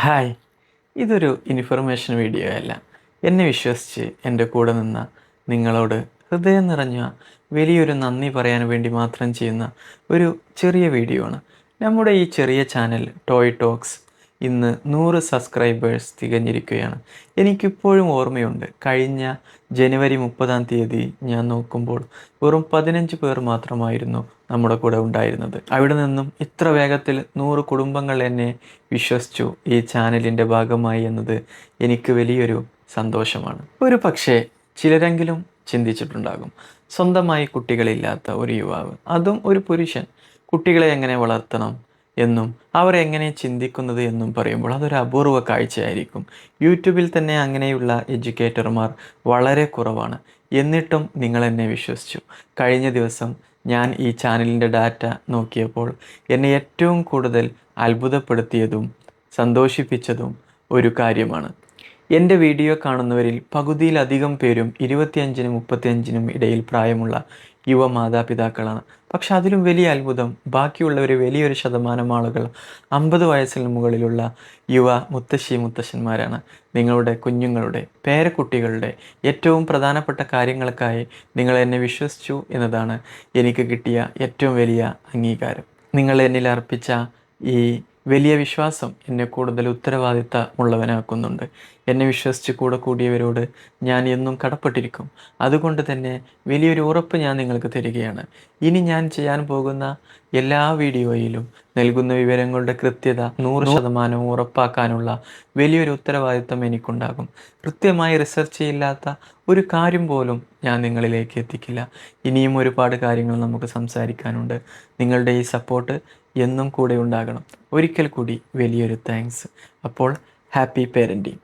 Hi, ഇതൊരു information video അല്ല. എന്നെ വിശ്വസിച്ച് എൻ്റെ കൂടെ നിന്ന നിങ്ങളോട് ഹൃദയം നിറഞ്ഞ വലിയൊരു നന്ദി പറയാൻ വേണ്ടി മാത്രം ചെയ്യുന്ന ഒരു ചെറിയ വീഡിയോ ആണ്. നമ്മുടെ ഈ ചെറിയ ചാനൽ ടോയ് ടോക്സ് ഇന്ന് 100 സബ്സ്ക്രൈബേഴ്സ് തികഞ്ഞിരിക്കുകയാണ്. എനിക്കിപ്പോഴും ഓർമ്മയുണ്ട്, കഴിഞ്ഞ ജനുവരി 30 ഞാൻ നോക്കുമ്പോൾ വെറും 15 പേർ മാത്രമായിരുന്നു നമ്മുടെ കൂടെ ഉണ്ടായിരുന്നത്. അവിടെ നിന്നും ഇത്ര വേഗത്തിൽ 100 കുടുംബങ്ങൾ എന്നെ വിശ്വസിച്ചു ഈ ചാനലിൻ്റെ ഭാഗമായി എന്നത് എനിക്ക് വലിയൊരു സന്തോഷമാണ്. ഒരു പക്ഷേ ചിലരെങ്കിലും ചിന്തിച്ചിട്ടുണ്ടാകും, സ്വന്തമായി കുട്ടികളില്ലാത്ത ഒരു യുവാവ്, അതും ഒരു പുരുഷൻ, കുട്ടികളെ എങ്ങനെ വളർത്തണം എന്നും അവർ എങ്ങനെ ചിന്തിക്കുന്നത് എന്നും പറയുമ്പോൾ അതൊരു അപൂർവ കാഴ്ചയായിരിക്കും. യൂട്യൂബിൽ തന്നെ അങ്ങനെയുള്ള എഡ്യൂക്കേറ്റർമാർ വളരെ കുറവാണ്. എന്നിട്ടും നിങ്ങൾ എന്നെ വിശ്വസിച്ചു. കഴിഞ്ഞ ദിവസം ഞാൻ ഈ ചാനലിൻ്റെ ഡാറ്റ നോക്കിയപ്പോൾ എന്നെ ഏറ്റവും കൂടുതൽ അത്ഭുതപ്പെടുത്തിയതും സന്തോഷിപ്പിച്ചതും ഒരു കാര്യമാണ്. എൻ്റെ വീഡിയോ കാണുന്നവരിൽ പകുതിയിലധികം പേരും 25-നും 35-നും ഇടയിൽ പ്രായമുള്ള യുവ മാതാപിതാക്കളാണ്. പക്ഷെ അതിലും വലിയ അത്ഭുതം, ബാക്കിയുള്ളവർ വലിയൊരു ശതമാനം ആളുകൾ 50 വയസ്സിന് മുകളിലുള്ള യുവ മുത്തശ്ശന്മാരാണ്. നിങ്ങളുടെ കുഞ്ഞുങ്ങളുടെ പേരക്കുട്ടികളുടെ ഏറ്റവും പ്രധാനപ്പെട്ട കാര്യങ്ങൾക്കായി നിങ്ങൾ എന്നെ വിശ്വസിച്ചു എന്നതാണ് എനിക്ക് കിട്ടിയ ഏറ്റവും വലിയ അംഗീകാരം. നിങ്ങൾ എന്നിൽ അർപ്പിച്ച ഈ വലിയ വിശ്വാസം എന്നെ കൂടുതൽ ഉത്തരവാദിത്തമുള്ളവനാക്കുന്നുണ്ട്. എന്നെ വിശ്വസിച്ച് കൂടെ കൂടിയവരോട് ഞാൻ എന്നും കടപ്പെട്ടിരിക്കും. അതുകൊണ്ട് തന്നെ വലിയൊരു ഉറപ്പ് ഞാൻ നിങ്ങൾക്ക് തരികയാണ്. ഇനി ഞാൻ ചെയ്യാൻ പോകുന്ന എല്ലാ വീഡിയോയിലും നൽകുന്ന വിവരങ്ങളുടെ കൃത്യത 100% ഉറപ്പാക്കാനുള്ള വലിയൊരു ഉത്തരവാദിത്തം എനിക്കുണ്ടാകും. കൃത്യമായി റിസർച്ച് ചെയ്യില്ലാത്ത ഒരു കാര്യം പോലും ഞാൻ നിങ്ങളിലേക്ക് എത്തിക്കില്ല. ഇനിയും ഒരുപാട് കാര്യങ്ങൾ നമുക്ക് സംസാരിക്കാനുണ്ട്. നിങ്ങളുടെ ഈ സപ്പോർട്ട് എന്നും കൂടെ ഉണ്ടാകണം. ഒരിക്കൽ കൂടി വലിയൊരു താങ്ക്സ്. അപ്പോൾ ഹാപ്പി പേരൻറ്റിങ്.